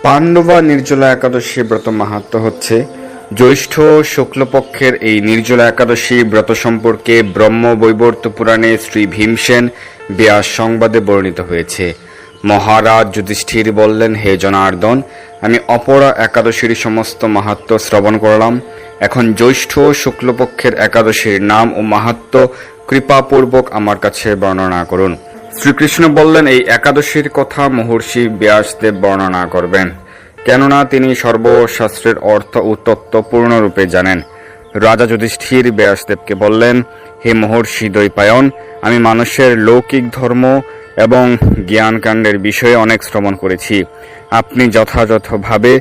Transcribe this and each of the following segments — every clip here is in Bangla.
পাণ্ডবা নির্জলা একাদশী ব্রত মাহাত্ম্য হচ্ছে জ্যৈষ্ঠ শুক্লপক্ষের এই নির্জলা একাদশী ব্রত সম্পর্কে ব্রহ্মবৈবর্ত পুরাণে শ্রী ভীমসেন ব্যাস সংবাদে বর্ণিত হয়েছে। মহারাজ যুধিষ্ঠির বললেন, হে জনার্দন, আমি অপরা একাদশীর সমস্ত মাহাত্ম্য শ্রবণ করলাম। এখন জ্যৈষ্ঠ শুক্লপক্ষের একাদশীর নাম ও মাহাত্ম্য কৃপাপূর্বক আমার কাছে বর্ণনা করুন। শ্রীকৃষ্ণ বললেন, এই একাদশীর কথা মহর্ষি ব্যাসদেব বর্ণনা করবেন, কেননা তিনি সর্বশাস্ত্রের অর্থ ও তত্ত্ব পূর্ণরূপে জানেন। রাজা যুধিষ্ঠির ব্যাসদেবকে বললেন, হে মহর্ষি দ্বৈপায়ন, আমি মানুষের লৌকিক ধর্ম এবং জ্ঞানকাণ্ডের বিষয়ে অনেক শ্রবণ করেছি। আপনি যথাযথভাবে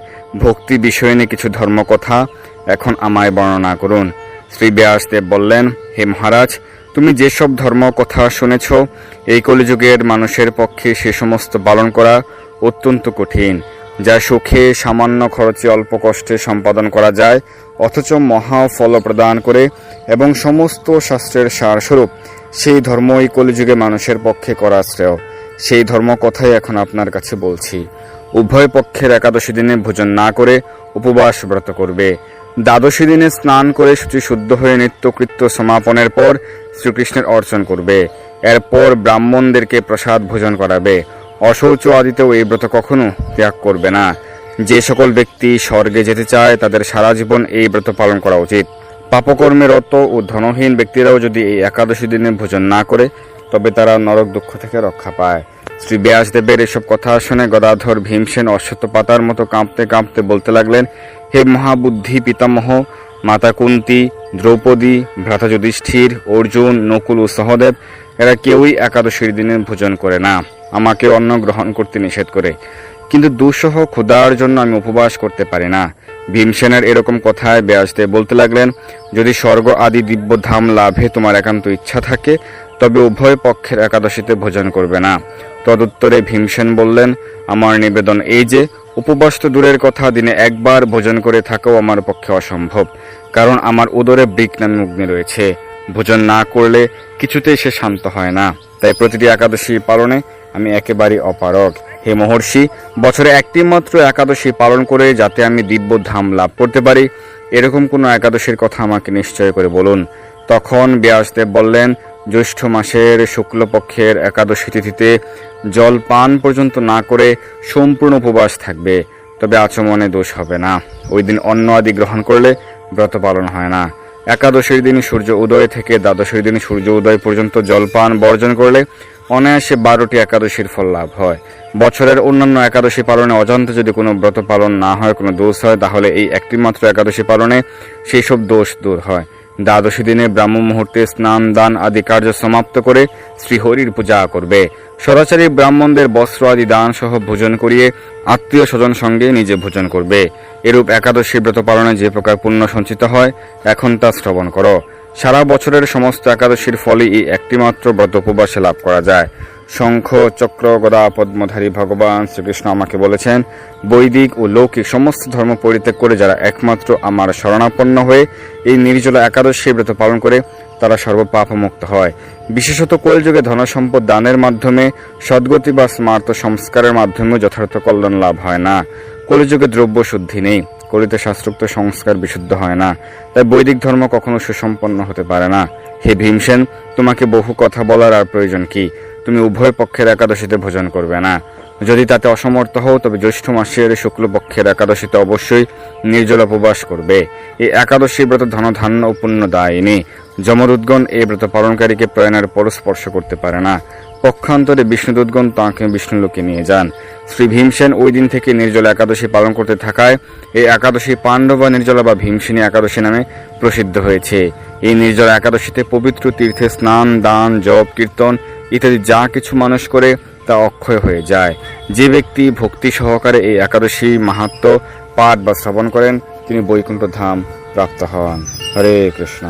ভক্তি বিষয়ে নিয়ে কিছু ধর্মকথা এখন আমায় বর্ণনা করুন। শ্রী ব্যাসদেব বললেন, হে মহারাজ, তুমি যেসব ধর্ম কথা শুনেছ, এই কলিযুগের মানুষের পক্ষে সে সমস্ত পালন করা অত্যন্ত কঠিন, যা সুখে সামান্য খরচে অল্প কষ্টে সম্পাদন করা যায়, অথচ মহা ফল প্রদান করে এবং সমস্ত শাস্ত্রের সারস্বরূপ। সেই ধর্ম এই কলিযুগে মানুষের পক্ষে করা শ্রেয়। সেই ধর্ম কথাই এখন আপনার কাছে বলছি। উভয় পক্ষের একাদশী দিনে ভোজন না করে উপবাস ব্রত করবে। দ্বাদশী দিনে স্নান করে শুদ্ধ হয়ে নিত্যকৃত্য সমাপনের পর শ্রীকৃষ্ণের অর্চন করবে। এরপর ব্রাহ্মণদেরকে প্রসাদ ভোজন করাবে। অশৌচ আদিতেও এই ব্রত কখনো ত্যাগ করবে না। যে সকল ব্যক্তি স্বর্গে যেতে চায় তাদের সারা জীবন এই ব্রত পালন করা উচিত। পাপকর্মে রত ও ধনহীন ব্যক্তিরাও যদি এই একাদশী দিনে ভোজন না করে, তবে তারা নরক দুঃখ থেকে রক্ষা পায়। শ্রী ব্যাসদেবের এসব কথা শুনে গদাধর ভীমসেন অশ্বত্থ পাতার মতো কাঁপতে কাঁপতে বলতে লাগলেন, হে মহাবুদ্ধি পিতামহ, মাতা কুন্তী, দ্রৌপদী, ভ্রাতা যুধিষ্ঠির, অর্জুন, নকুল ও সহদেব এরা কেউই একাদশীর দিনে ভোজন করে না, আমাকে অন্ন গ্রহণ করতে নিষেধ করে। কিন্তু দুঃসহ ক্ষুধার জন্য আমি উপবাস করতে পারি না। ভীমসেনের এরকম কথায় ব্যাসদেব বলতে লাগলেন, যদি স্বর্গ আদি দিব্যধাম লাভে তোমার একান্ত ইচ্ছা থাকে, তবে উভয় পক্ষের একাদশীতে ভোজন করবে না। তদুত্তরে ভীমসেন বললেন, আমার নিবেদন এই যে, উপবাস তো দূরের কথা, দিনে একবার ভোজন করে থাকাও আমার পক্ষে অসম্ভব, কারণ আমার উদরে বৃক নামে অগ্নি রয়েছে। ভোজন না করলে কিছুতেই সে শান্ত হয় না। তাই প্রতিটি একাদশী পালনে আমি একেবারেই অপারগ। হে মহর্ষি, বছরে একটি মাত্র একাদশী পালন করে যাতে আমি দিব্য ধাম লাভ করতে পারি, এরকম কোনো একাদশীর কথা আমাকে নিশ্চয় করে বলুন। তখন ব্যাসদেব বললেন, জ্যৈষ্ঠ মাসের শুক্লপক্ষের একাদশী তিথিতে জল পান পর্যন্ত না করে সম্পূর্ণ উপবাস থাকবে, তবে আচমনে দোষ হবে না। ওই দিন অন্ন আদি গ্রহণ করলে ব্রত পালন হয় না। একাদশীর দিন সূর্য উদয় থেকে দ্বাদশীর দিন সূর্য উদয় পর্যন্ত জলপান বর্জন করলে অনায়াসে 12টি একাদশীর ফল লাভ হয়। বছরের অন্যান্য একাদশী পালনে অজান্তে যদি কোনো ব্রত পালন না হয়, কোনো দোষ হয়, তাহলে এই একটি মাত্র একাদশী পালনে সেই সব দোষ দূর হয়। দ্বাদশী দিনে ব্রাহ্ম মুহূর্তে স্নান দান আদি কার্য সমাপ্ত করে শ্রীহরির পূজা করবে। সদাচারী ব্রাহ্মণদের বস্ত্র আদি দান সহ ভোজন করিয়ে আত্মীয় স্বজন সঙ্গে নিজে ভোজন করবে। এরূপ একাদশী ব্রত পালনে যে প্রকার পুণ্য সঞ্চিত হয়, এখন তা শ্রবণ করো। সারা বছরের সমস্ত একাদশীর ফলে এই একটিমাত্র ব্রত উপবাসে লাভ করা যায়। শঙ্খ চক্র গদা পদ্মধারী ভগবান শ্রীকৃষ্ণ আমাকে বলেছেন, বৈদিক ও লৌকিক সমস্ত ধর্ম পরিত্যাগ করে যারা একমাত্র আমার শরণাপন্ন হয়ে এই নির্জলা একাদশী ব্রত পালন করে, তারা সর্বপাপমুক্ত হয়। বিশেষত কলিযুগে ধনসম্পদ দানের মাধ্যমে, সদ্গতি বা স্মার্ত সংস্কারের মাধ্যমে যথার্থ কল্যাণ লাভ হয় না। কলিযুগে দ্রব্য শুদ্ধি নেই, কলিতে শাস্ত্রোক্ত সংস্কার বিশুদ্ধ হয় না। তাই বৈদিক ধর্ম কখনো সুসম্পন্ন হতে পারে না। হে ভীমসেন, তোমাকে বহু কথা বলার আর প্রয়োজন কি? তুমি উভয় পক্ষের একাদশীতে ভোজন করবে না। যদি তাতে অসমর্থ হও, তবে জ্যৈষ্ঠ মাসের শুক্লপক্ষের একাদশীতে অবশ্যই নির্জল উপবাস করবে। এই একাদশী ব্রত ধনধান্য ও পুণ্য দায়িনী। যমদূতগণ এই ব্রত পালনকারীকে প্রয়াণের পর স্পর্শ করতে পারে না। পক্ষান্তরে বিষ্ণুদূতগণ তাঁকে বিষ্ণুলোকে নিয়ে যান। শ্রী ভীমসেন ওই দিন থেকে নির্জলা একাদশী পালন করতে থাকায় এই একাদশী পাণ্ডবা নির্জলা বা ভীমসেনী একাদশী নামে প্রসিদ্ধ হয়েছে। এই নির্জলা একাদশীতে পবিত্র তীর্থে স্নান দান জপ কীর্তন ইত্যাদি যা কিছু মানুষ করে তা অক্ষয় হয়ে যায়। যে ব্যক্তি ভক্তি সহকারে এই একাদশী মাহাত্ম্য পাঠ বা শ্রবণ করেন, তিনি বৈকুণ্ঠ ধাম প্রাপ্ত হন। হরে কৃষ্ণ।